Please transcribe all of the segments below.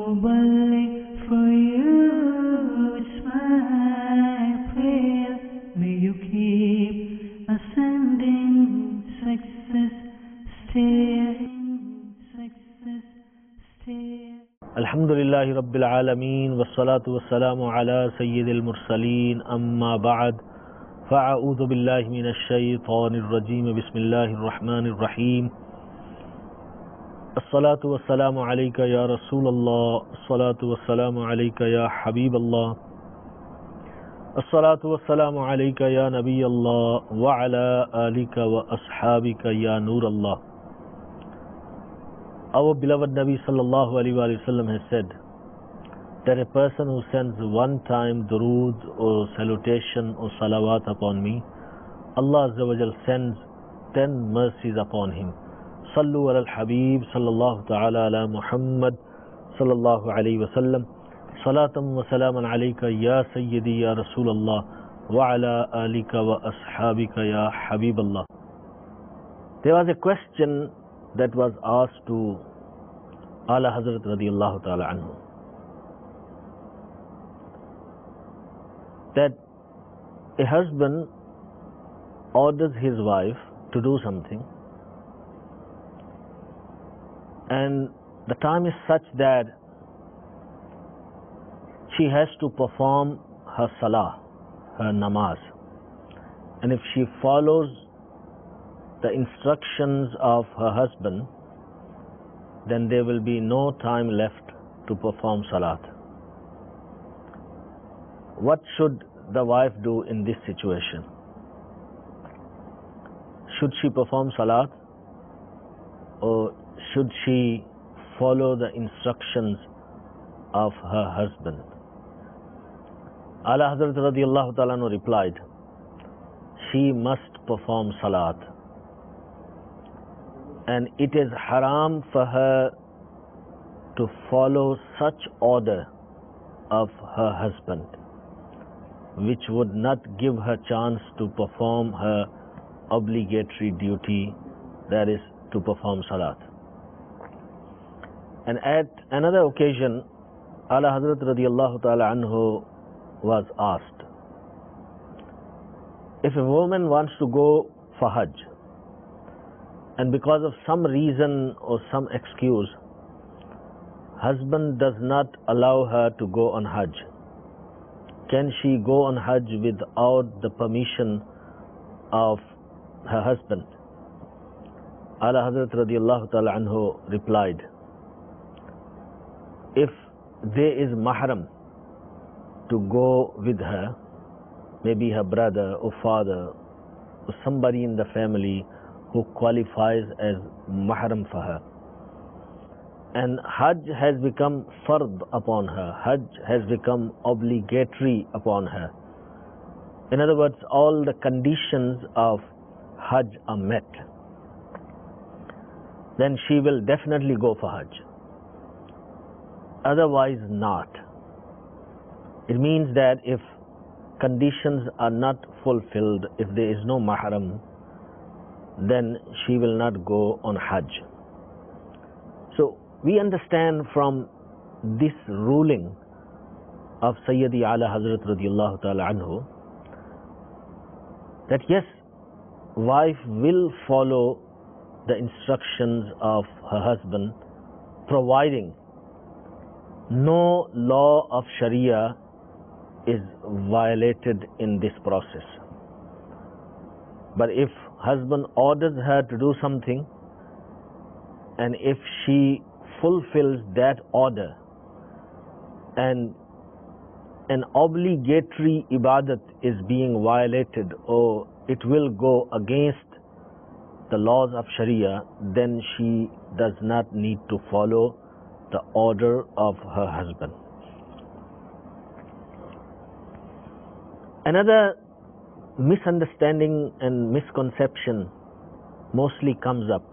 Muballigh, for you it's my prayer. May you keep ascending success stair. الحمد لله رب العالمين والصلاة والسلام على سيد المرسلين أما بعد فأعوذ بالله من الشيطان الرجيم بسم الله الرحمن الرحيم الصلاة والسلام عليك يا رسول الله الصلاة والسلام عليك يا حبيب الله الصلاة والسلام عليك يا نبي الله وعلى آلك وأصحابك يا نور الله. Our beloved Nabi sallallahu alaihi wasallam has said that a person who sends one time durood or salutation or salawat upon me, Allah Azza wa Jal sends 10 mercies upon him. Sallu ala al-Habib sallallahu ta'ala ala Muhammad sallallahu alaihi wasallam. Salatan wa salaman alayka ya Sayyidi ya Rasulallah wa ala alika wa ashabika ya Habiballah. There was a question that was asked to Ala Hazrat radiyallahu ta'ala anhu, that a husband orders his wife to do something and the time is such that she has to perform her salah, her namaz, and if she follows the instructions of her husband, then there will be no time left to perform salat. What should the wife do in this situation? Should she perform salat or should she follow the instructions of her husband? Ala Hazrat radiyallahu ta'ala anhu replied, she must perform salat, and it is haram for her to follow such order of her husband which would not give her chance to perform her obligatory duty, that is to perform salat. And at another occasion, Ala Hazrat radiyallahu ta'ala anhu was asked, if a woman wants to go for Hajj and because of some reason or some excuse, husband does not allow her to go on Hajj, can she go on Hajj without the permission of her husband? Ala Hazrat radiyallahu ta'ala anhu replied, if there is mahram to go with her, maybe her brother or father or somebody in the family who qualifies as mahram for her, and Hajj has become fard upon her, Hajj has become obligatory upon her, in other words, all the conditions of Hajj are met, then she will definitely go for Hajj. Otherwise not. It means that if conditions are not fulfilled, if there is no mahram, then she will not go on Hajj. So we understand from this ruling of Sayyidi Ala Hazrat radiyallahu ta'ala anhu that yes, wife will follow the instructions of her husband, providing no law of Sharia is violated in this process. But if husband orders her to do something, and if she fulfills that order and an obligatory ibadat is being violated or it will go against the laws of Sharia, then she does not need to follow the order of her husband. Another misunderstanding and misconception mostly comes up: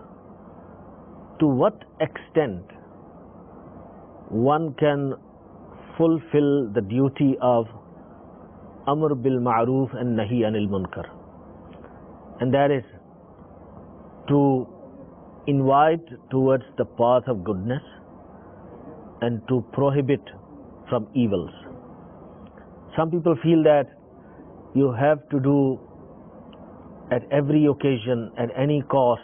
to what extent one can fulfill the duty of Amr bil Ma'roof and Nahi anil Munkar, and that is to invite towards the path of goodness and to prohibit from evils. Some people feel that you have to do at every occasion, at any cost,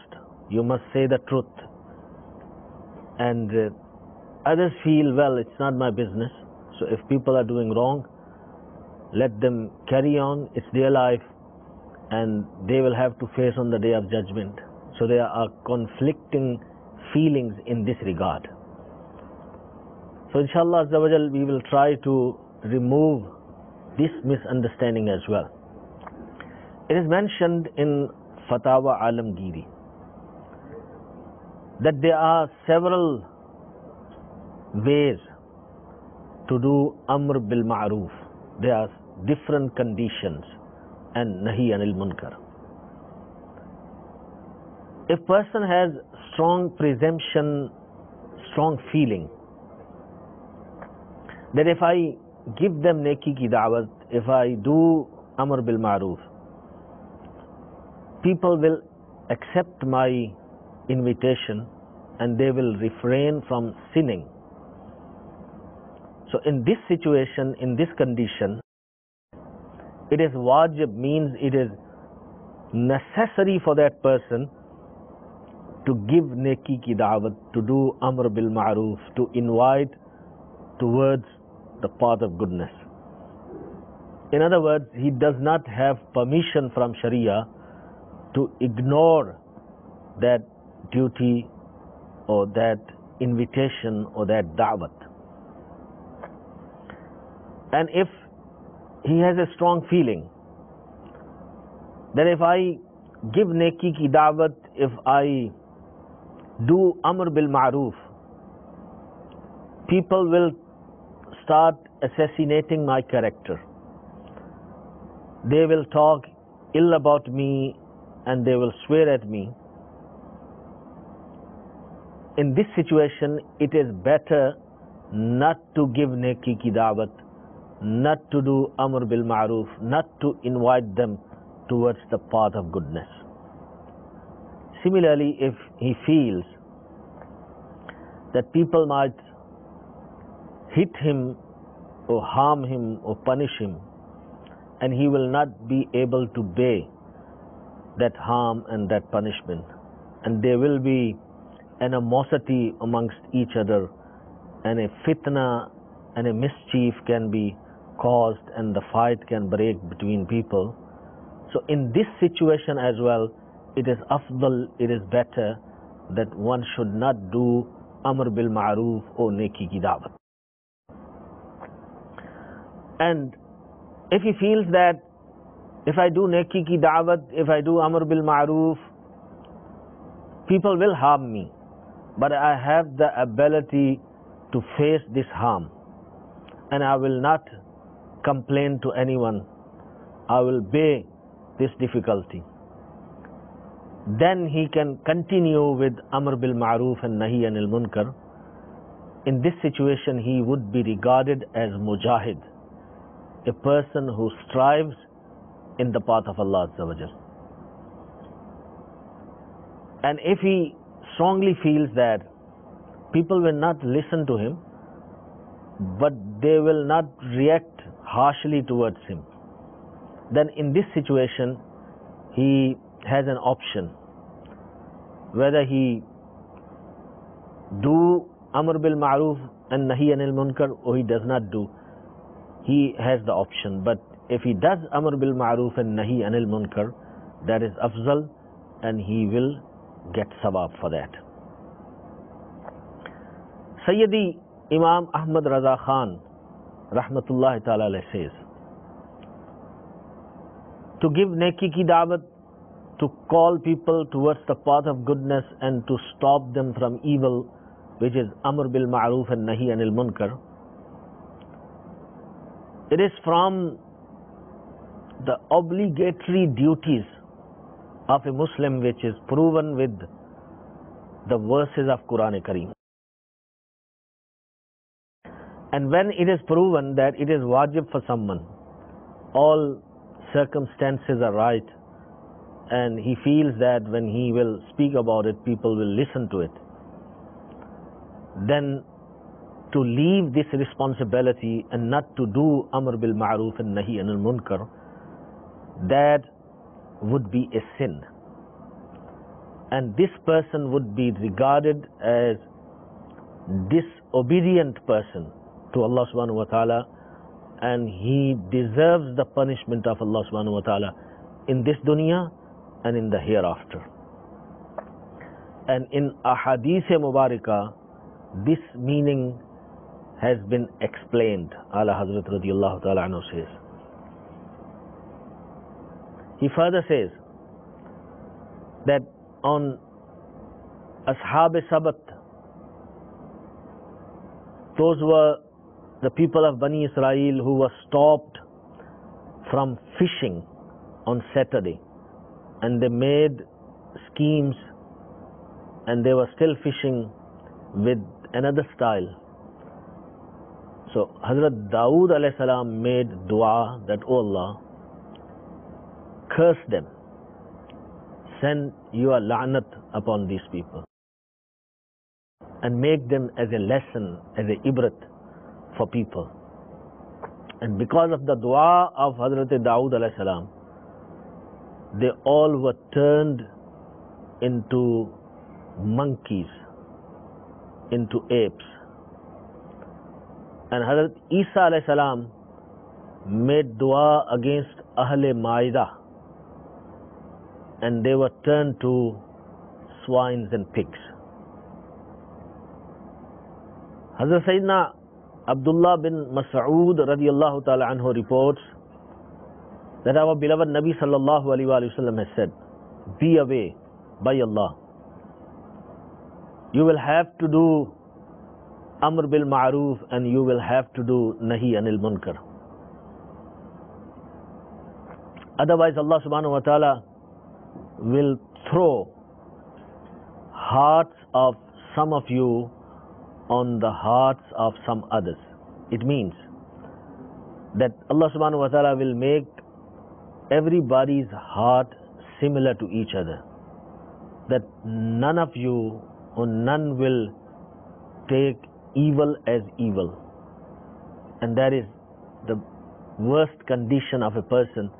you must say the truth. And others feel, well, it's not my business. So if people are doing wrong, let them carry on, it's their life, and they will have to face on the day of judgment. So there are conflicting feelings in this regard. So inshallah Azza wa Jal, we will try to remove this misunderstanding as well. It is mentioned in Fatawa Alamgiri that there are several ways to do Amr bil Ma'ruf. There are different conditions and Nahi anil Munkar. If person has strong presumption, strong feeling that if I give them neki ki da'wat, if I do Amr bil Ma'ruf, people will accept my invitation and they will refrain from sinning. So in this situation, in this condition, it is wajib, means it is necessary for that person to give neki ki da'wat, to do Amr bil Ma'ruf, to invite towards the path of goodness. In other words, he does not have permission from Sharia to ignore that duty or that invitation or that da'wat. And if he has a strong feeling that if I give neki ki da'wat, if I do Amr bil Ma'ruf, people will start assassinating my character. They will talk ill about me and they will swear at me. In this situation, it is better not to give neki ki da'wat, not to do Amr bil Ma'ruf, not to invite them towards the path of goodness. Similarly, if he feels that people might hit him or harm him or punish him, and he will not be able to bear that harm and that punishment, and there will be animosity amongst each other, and a fitna and a mischief can be caused and the fight can break between people. So in this situation as well, it is afdal, it is better that one should not do Amr bil Ma'ruf or neki ki da'wat. And if he feels that if I do neki ki da'wat, if I do Amr bil Ma'ruf, people will harm me, but I have the ability to face this harm and I will not complain to anyone, I will bear this difficulty, then he can continue with Amr bil Ma'ruf and Nahi anil Munkar. In this situation, he would be regarded as Mujahid, a person who strives in the path of Allah Azza wa Jal. And if he strongly feels that people will not listen to him, but they will not react harshly towards him, then in this situation he has an option, whether he do Amr bil Ma'ruf and Nahi anil Munkar or he does not do. He has the option, but if he does Amr bil Ma'ruf and Nahi anil Munkar, that is afzal and he will get sawab for that. Sayyidi Imam Ahmad Raza Khan Rahmatullahi Ta'ala alayhi says, to give neki ki da'wat, to call people towards the path of goodness and to stop them from evil, which is Amr bil Ma'ruf and Nahi anil Munkar, it is from the obligatory duties of a Muslim, which is proven with the verses of Quran Kareem. And when it is proven that it is wajib for someone, all circumstances are right, and he feels that when he will speak about it, people will listen to it, then to leave this responsibility and not to do Amr bil Ma'ruf and Nahi anil Munkar, that would be a sin. And this person would be regarded as disobedient person to Allah subhanahu wa ta'ala, and he deserves the punishment of Allah subhanahu wa ta'ala in this dunya and in the hereafter. And in Ahadith Mubarakah, this meaning has been explained. Ala Hazrat radiyallahu ta'ala anhu says. He further says that on Ashab Sabat, those were the people of Bani Israel who were stopped from fishing on Saturday, and they made schemes and they were still fishing with another style. So Hazrat Dawood alayhi salam made dua that, "O Allah, curse them, send your la'nat upon these people and make them as a lesson, as a ibrat for people." And because of the dua of Hazrat Dawood alayhi salam, they all were turned into monkeys, into apes. And Hazrat Isa alayhi salam made dua against Ahle Ma'idah, and they were turned to swines and pigs. Hazrat Sayyidina Abdullah bin Mas'ud radiyallahu ta'ala anhu reports that our beloved Nabi sallallahu alayhi wa sallam has said, "Be away by Allah. You will have to do Amr bil Ma'ruf and you will have to do Nahi anil Munkar. Otherwise Allah subhanahu wa ta'ala will throw hearts of some of you on the hearts of some others." It means that Allah subhanahu wa ta'ala will make everybody's heart similar to each other, that none of you or none will take evil as evil. And that is the worst condition of a person,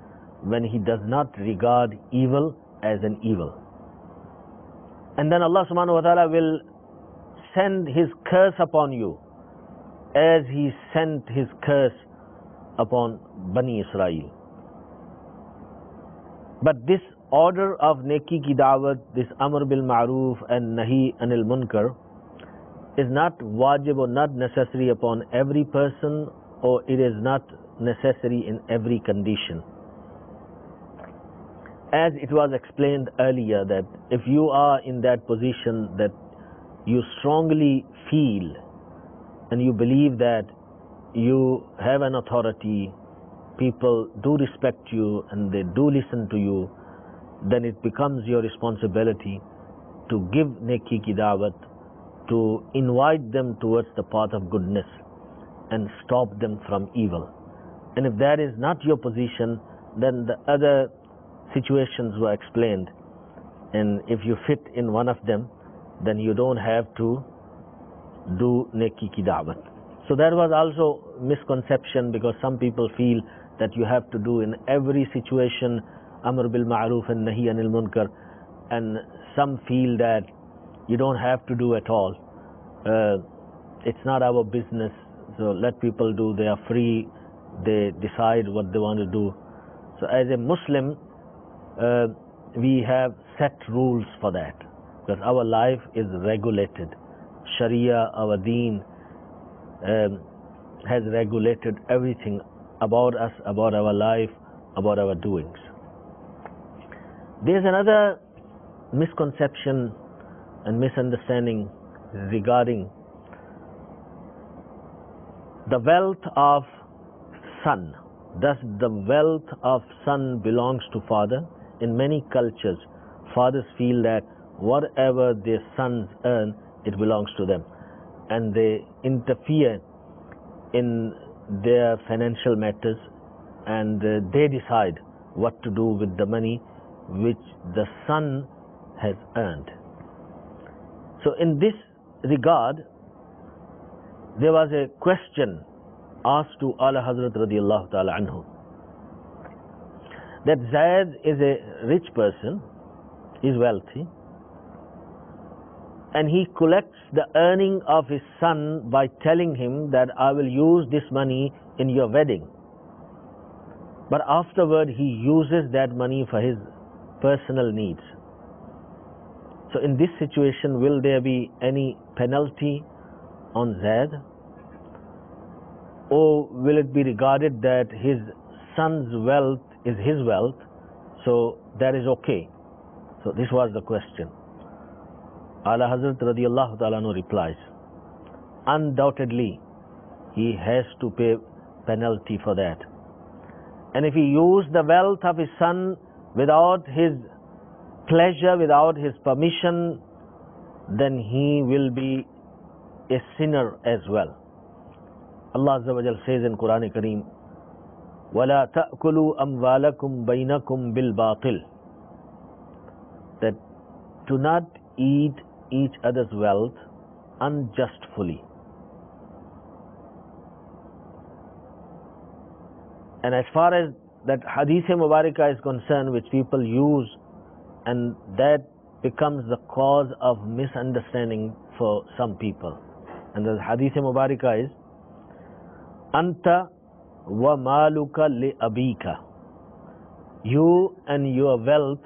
when he does not regard evil as an evil. And then Allah subhanahu wa ta'ala will send his curse upon you as he sent his curse upon Bani Israel. But this order of Neki ki Dawat, this Amr bil Ma'ruf and Nahi anil Munkar, is not wajib or not necessary upon every person, or it is not necessary in every condition. As it was explained earlier, that if you are in that position that you strongly feel and you believe that you have an authority, people do respect you and they do listen to you, then it becomes your responsibility to give Neki ki Dawat, to invite them towards the path of goodness and stop them from evil. And if that is not your position, then the other situations were explained, and if you fit in one of them, then you don't have to do Neki ki Dawat. So that was also misconception, because some people feel that you have to do in every situation Amr bil Ma'ruf and Nahi anil Munkar, and some feel that you don't have to do at all. It's not our business, so let people do, they are free, they decide what they want to do. So as a Muslim, we have set rules for that, because our life is regulated. Sharia, our deen, has regulated everything about us, about our life, about our doings. There's another misconception and misunderstanding regarding the wealth of son. Does the wealth of son belongs to father? In many cultures, fathers feel that whatever their sons earn, it belongs to them, and they interfere in their financial matters, and they decide what to do with the money which the son has earned. So in this regard, there was a question asked to Ala Hazrat radiallahu ta'ala anhu that Zaid is a rich person, is wealthy, and he collects the earning of his son by telling him that I will use this money in your wedding. But afterward he uses that money for his personal needs. So in this situation, will there be any penalty on Zaid? Or will it be regarded that his son's wealth is his wealth, so that is okay? So this was the question. Ala Hazrat radiallahu ta'ala anhu replies, undoubtedly he has to pay penalty for that. And if he used the wealth of his son without his pleasure, without his permission, then he will be a sinner as well. Allah Azza wa Jal says in Quran Kareem, وَلَا تَأْكُلُوا أَمْوَالَكُمْ بَيْنَكُمْ بِالْبَاطِلِ, that do not eat each other's wealth unjustly. And as far as that Hadith Mubarakah is concerned, which people use, and that becomes the cause of misunderstanding for some people. And the Hadith Mubarakah is, Anta wa maluka li abika, you and your wealth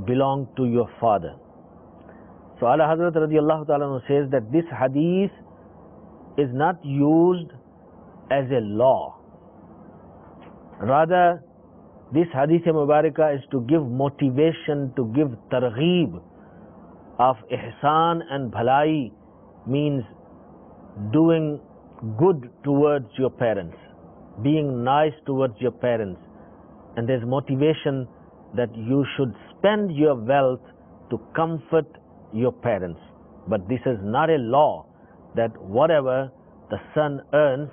belong to your father. So Ala Hazrat radiallahu ta'ala says that this hadith is not used as a law. Rather, this Hadith Mubarakah is to give motivation, to give targheeb of ihsan and bhalai, means doing good towards your parents, being nice towards your parents. And there's motivation that you should spend your wealth to comfort your parents. But this is not a law that whatever the son earns,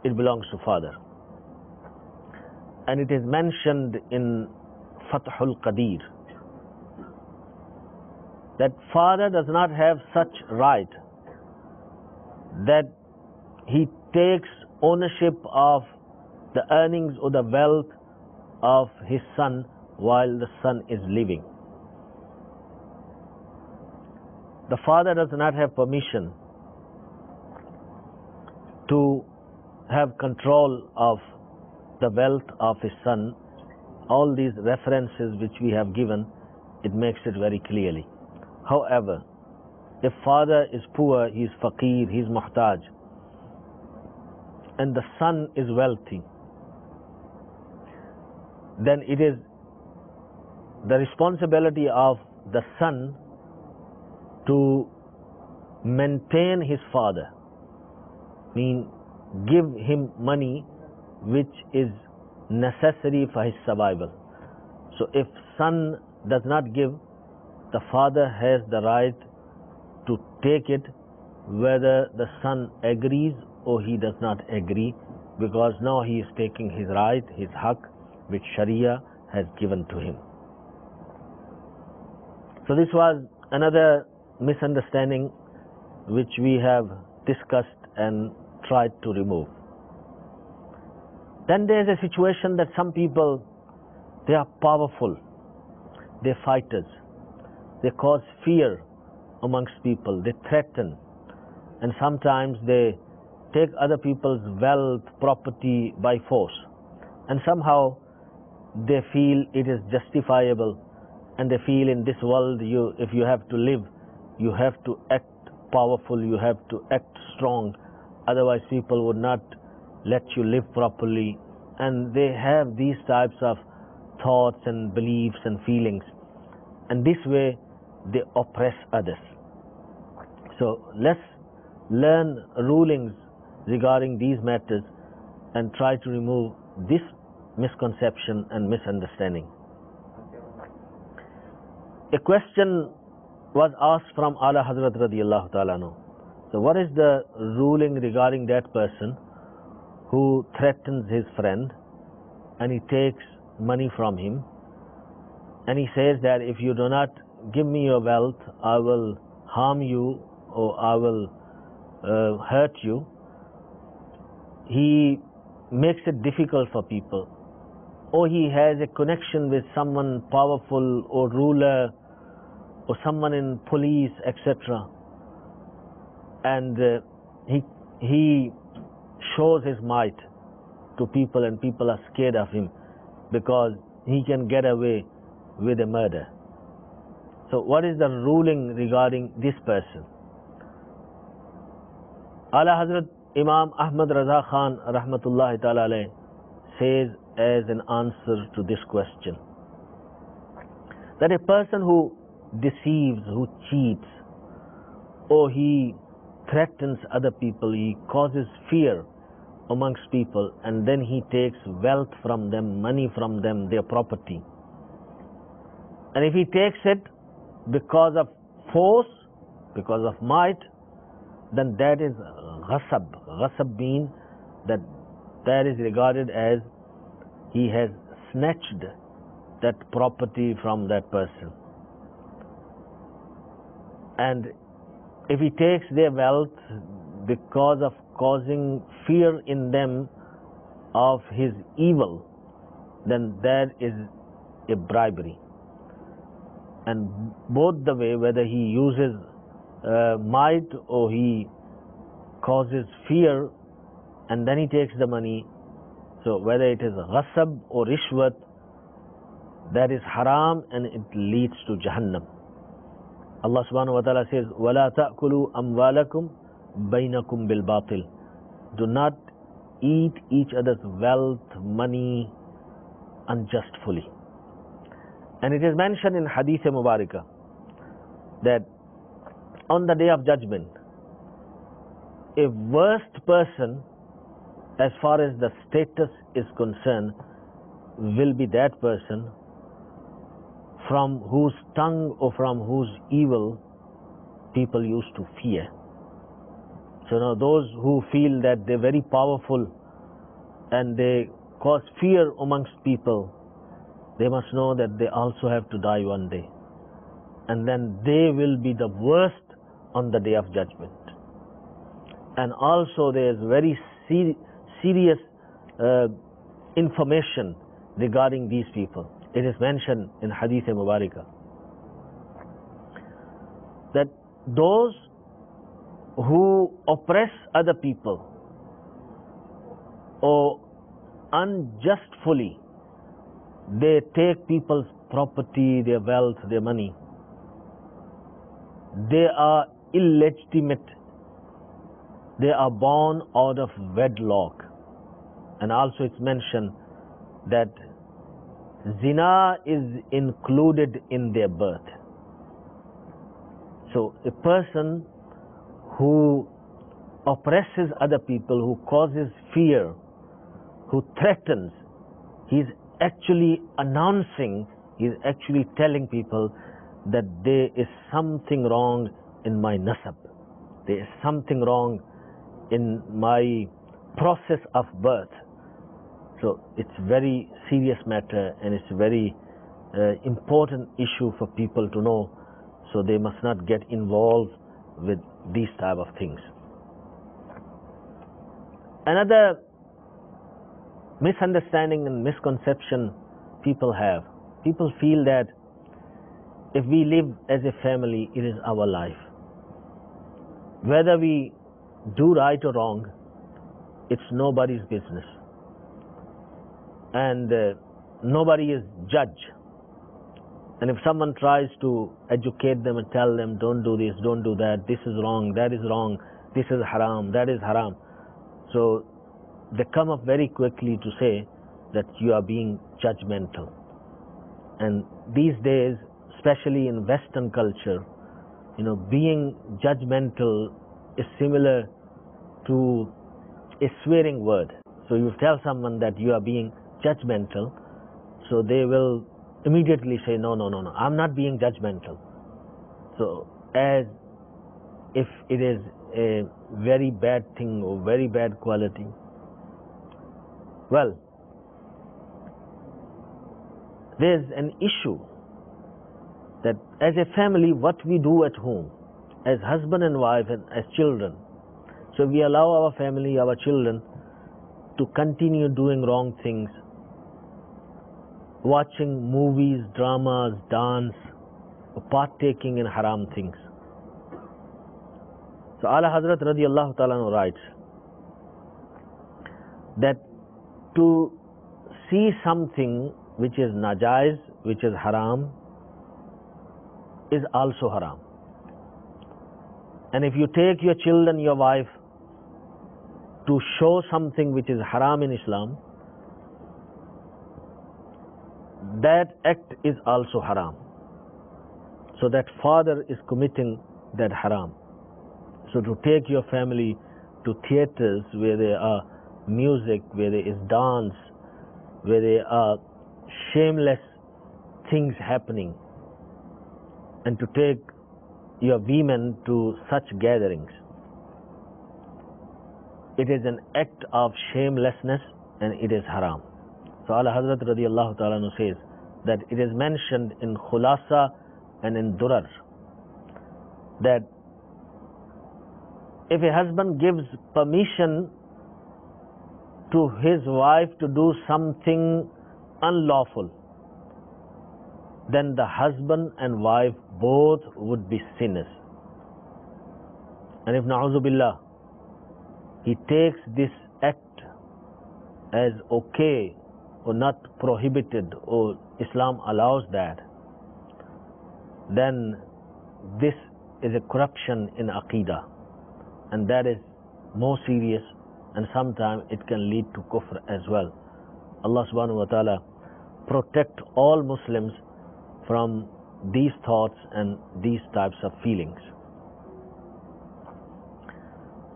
it belongs to father. And it is mentioned in Fathul Qadir that father does not have such right that he takes ownership of the earnings or the wealth of his son while the son is living. The father does not have permission to have control of the wealth of his son. All these references which we have given, it makes it very clearly. However, if father is poor, he is faqir, he is muhtaj, and the son is wealthy, then it is the responsibility of the son to maintain his father, mean give him money which is necessary for his survival. So if son does not give, the father has the right to take it, whether the son agrees or he does not agree, because now he is taking his right, his haq, which Sharia has given to him. So this was another misunderstanding which we have discussed and tried to remove. Then there is a situation that some people, they are powerful, they are fighters, they cause fear amongst people, they threaten, and sometimes they take other people's wealth, property by force, and somehow they feel it is justifiable, and they feel in this world, if you have to live, you have to act powerful, you have to act strong, otherwise people would not let you live properly. And they have these types of thoughts and beliefs and feelings, and this way they oppress others. So let's learn rulings regarding these matters and try to remove this misconception and misunderstanding. A question was asked from Ala Hazrat radiallahu ta'ala anhu. So what is the ruling regarding that person who threatens his friend and he takes money from him and he says that if you do not give me your wealth, I will harm you, or I will hurt you, he makes it difficult for people, or he has a connection with someone powerful or ruler or someone in police, etc., and he shows his might to people, and people are scared of him because he can get away with a murder. So what is the ruling regarding this person? Ala Hazrat Imam Ahmad Raza Khan rahmatullahi ta'ala alayh says as an answer to this question that a person who deceives, who cheats, or he threatens other people, he causes fear amongst people, and then he takes wealth from them, money from them, their property. And if he takes it because of force, because of might, then that is ghasab. Ghasab means that is regarded as he has snatched that property from that person. And if he takes their wealth because of causing fear in them of his evil, then that is a bribery. And both the way, whether he uses might or he causes fear and then he takes the money, so whether it is ghasab or rishwat, that is haram and it leads to Jahannam. Allah subhanahu wa ta'ala says, وَلَا تَأْكُلُوا أَمْوَالَكُمْ بَيْنَكُمْ بِالْبَاطِلِ. Do not eat each other's wealth, money unjustly. And it is mentioned in Hadith Mubarakah that on the Day of Judgment, a worst person as far as the status is concerned will be that person from whose tongue or from whose evil people used to fear. So now those who feel that they're very powerful and they cause fear amongst people, they must know that they also have to die one day. And then they will be the worst on the Day of Judgment. And also there is very serious information regarding these people. It is mentioned in Hadith Mubarakah that those who oppress other people or unjustly they take people's property, their wealth, their money, they are illegitimate. They are born out of wedlock. And also it's mentioned that zina is included in their birth. So a person who oppresses other people, who causes fear, who threatens, he's actually announcing, he's actually telling people that there is something wrong in my nasab. There is something wrong in my process of birth. So it's very serious matter and it's a very important issue for people to know. So they must not get involved with these type of things. Another misunderstanding and misconception people have. People feel that if we live as a family, it is our life. Whether we do right or wrong, it's nobody's business. And nobody is judge. And if someone tries to educate them and tell them, don't do this, don't do that, this is wrong, that is wrong, this is haram, that is haram, so they come up very quickly to say that you are being judgmental. And these days, especially in Western culture, being judgmental is similar to a swearing word. So you tell someone that you are being judgmental, so they will immediately say, no, I'm not being judgmental. So as if it is a very bad thing or very bad quality. Well, there's an issue that as a family, what we do at home, as husband and wife and as children, So we allow our family, our children, to continue doing wrong things, watching movies, dramas, dance, partaking in haram things. So Ala Hazrat radiallahu ta'ala writes that to see something which is najaiz, which is haram, is also haram. And if you take your children, your wife, to show something which is haram in Islam, that act is also haram. So that father is committing that haram. So to take your family to theaters where there are music, where there is dance, where there are shameless things happening, and to take your women to such gatherings, it is an act of shamelessness and it is haram. So Ala Hazrat radiallahu ta'ala says that it is mentioned in Khulasa and in Durar that if a husband gives permission to his wife to do something unlawful, then the husband and wife both would be sinners. And if na'udhu billah, he takes this act as okay or not prohibited, or Islam allows that, then this is a corruption in Aqidah, and that is more serious, and sometimes it can lead to kufr as well. Allah subhanahu wa ta'ala protect all Muslims from these thoughts and these types of feelings.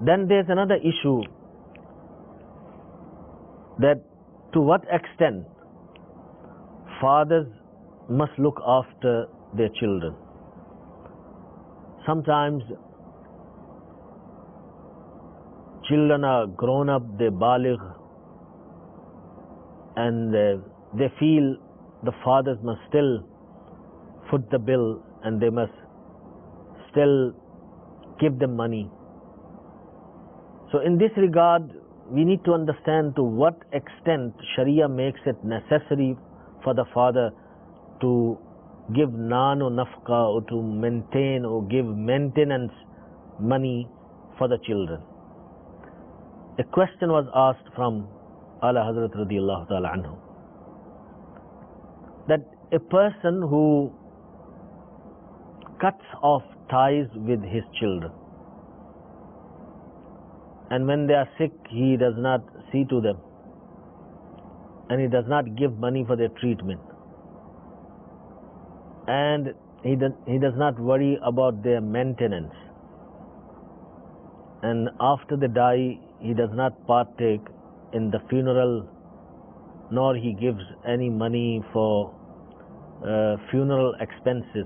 Then there's another issue, that to what extent fathers must look after their children. Sometimes children are grown up, they baligh, and they feel the fathers must still foot the bill and they must still give them money. So in this regard, we need to understand to what extent Sharia makes it necessary for the father to give nan or nafqa, or to maintain or give maintenance money for the children. A question was asked from Ala Hazrat radiallahu ta'ala anhu, that a person who cuts off ties with his children, and when they are sick he does not see to them, and he does not give money for their treatment, and he does not worry about their maintenance, and after they die he does not partake in the funeral, nor he gives any money for funeral expenses.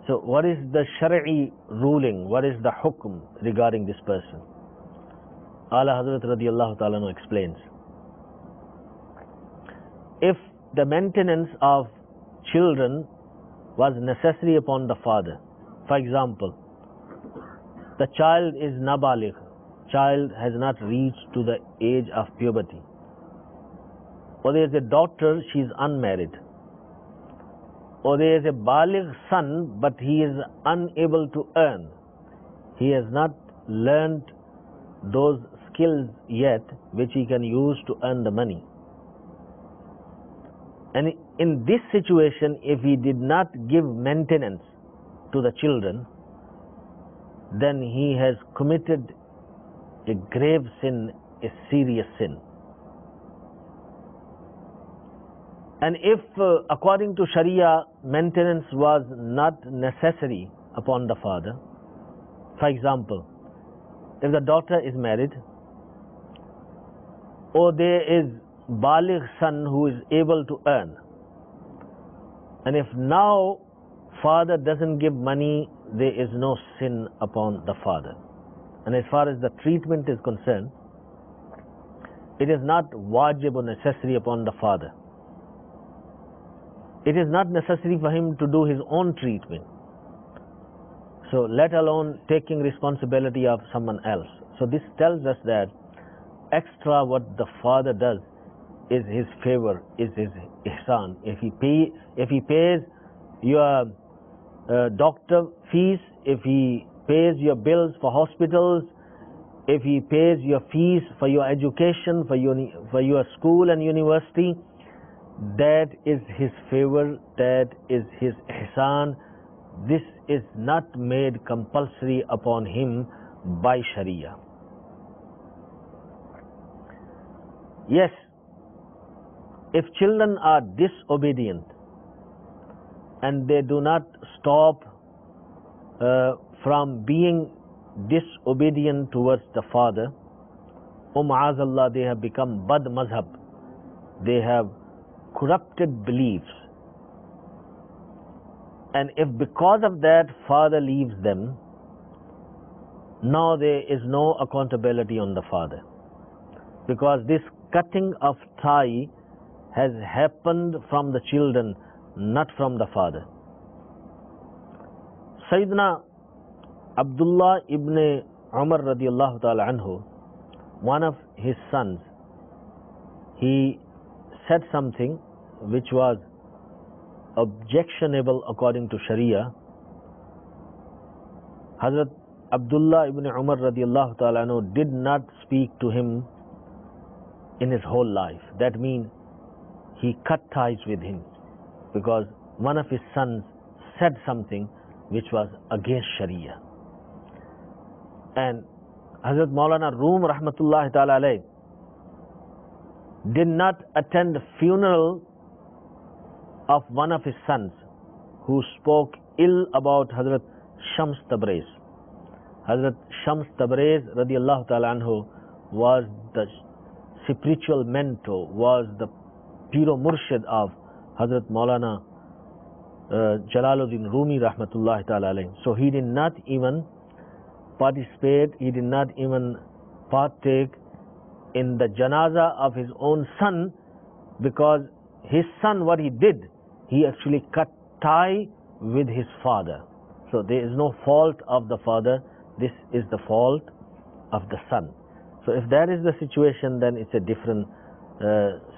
So what is the Shari'i ruling? What is the hukm regarding this person? Ala Hazrat radiallahu ta'ala explains, if the maintenance of children was necessary upon the father, for example, the child is nabaligh, child has not reached to the age of puberty, or there is a daughter, she is unmarried, or there is a baligh son but he is unable to earn, he has not learned those skills yet which he can use to earn the money. And in this situation, if he did not give maintenance to the children, then he has committed a grave sin, a serious sin. And if according to Sharia maintenance was not necessary upon the father, for example, if the daughter is married, or there is baligh son who is able to earn, and if now father doesn't give money, there is no sin upon the father. And as far as the treatment is concerned, it is not wajib or necessary upon the father. It is not necessary for him to do his own treatment. So let alone taking responsibility of someone else. So this tells us that extra what the father does is his favor, is his ihsan. If he pays your doctor fees, if he pays your bills for hospitals, if he pays your fees for your education, for your school and university, that is his favor, that is his ihsan. This is not made compulsory upon him by Sharia. Yes, if children are disobedient and they do not stop from being disobedient towards the father, ma'azallah, they have become bad mazhab, they have corrupted beliefs. And if because of that father leaves them, now there is no accountability on the father, because this cutting of tie has happened from the children, not from the father. Sayyidina Abdullah ibn Umar radiallahu ta'ala anhu, one of his sons, he said something which was objectionable according to Sharia. Hazrat Abdullah ibn Umar radiallahu ta'ala anhu did not speak to him in his whole life. That means he cut ties with him because one of his sons said something which was against Sharia. And Hazrat Maulana Room rahmatullahi ta'ala alayh did not attend the funeral of one of his sons who spoke ill about Hazrat Shams Tabriz. Hazrat Shams Tabriz radiallahu ta'ala anhu was the spiritual mentor, was the Piro Murshid of Hazrat Maulana Jalaluddin Rumi rahmatullahi ta'ala alayh. So he did not even participate, he did not even partake in the janaza of his own son, because his son, what he did, he actually cut tie with his father. So there is no fault of the father, this is the fault of the son. So if that is the situation, then it's a different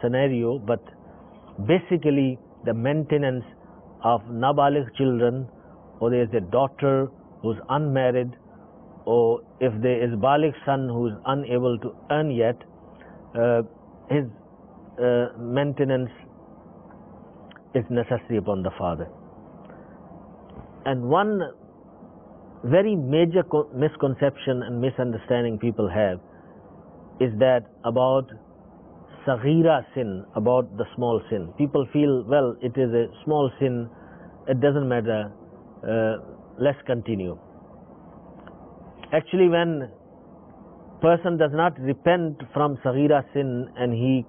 scenario, but basically the maintenance of nabaligh children, or there is a daughter who's unmarried, or if there is baligh son who is unable to earn yet, his maintenance is necessary upon the father. And one very major misconception and misunderstanding people have is that about saghira sin, about the small sin. People feel, well, it is a small sin, it doesn't matter, let's continue. Actually, when person does not repent from saghira sin and he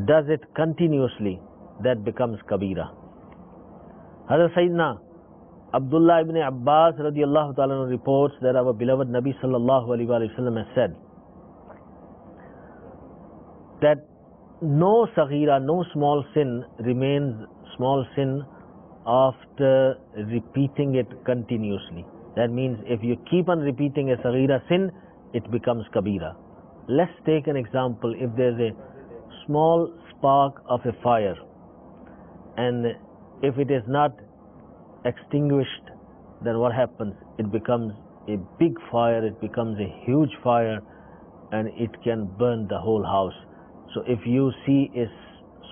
does it continuously, that becomes kabira. Hazrat Sayyidina Abdullah ibn Abbas radiallahu ta'ala reports that our beloved Nabi sallallahu alayhi wa sallam has said that no saghira, no small sin remains small sin after repeating it continuously. That means if you keep on repeating a saghira sin, it becomes kabira. Let's take an example. If there's a small spark of a fire and if it is not extinguished, then what happens? It becomes a big fire, it becomes a huge fire, and it can burn the whole house. So if you see a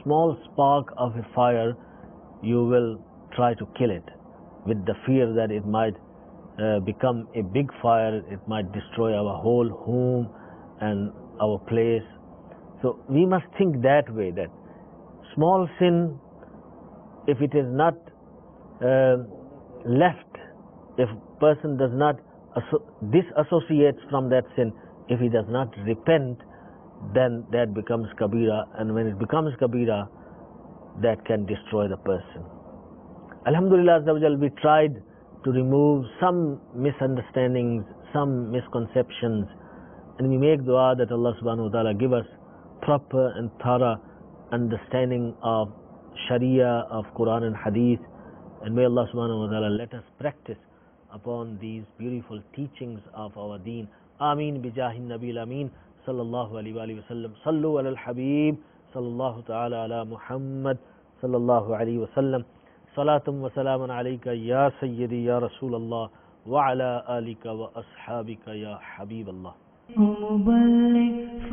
small spark of a fire, you will try to kill it with the fear that it might become a big fire, it might destroy our whole home and our place. So we must think that way, that small sin, if it is not left, if person does not disassociates from that sin, if he does not repent, then that becomes kabira, and when it becomes kabira, that can destroy the person. Alhamdulillah Azza wa Jal, we tried to remove some misunderstandings, some misconceptions, and we make dua that Allah subhanahu wa ta'ala give us proper and thorough understanding of Sharia, of Quran and Hadith, and may Allah subhanahu wa ta'ala let us practice upon these beautiful teachings of our deen. Ameen bijahin nabil ameen sallallahu alayhi wa sallam. Sallu ala al-habib sallallahu ta'ala ala Muhammad sallallahu alayhi wa sallam. Salatum wa salaman alayka ya sayyidi ya Rasulallah wa ala alika wa ashabika ya Habib Allah. مبلغ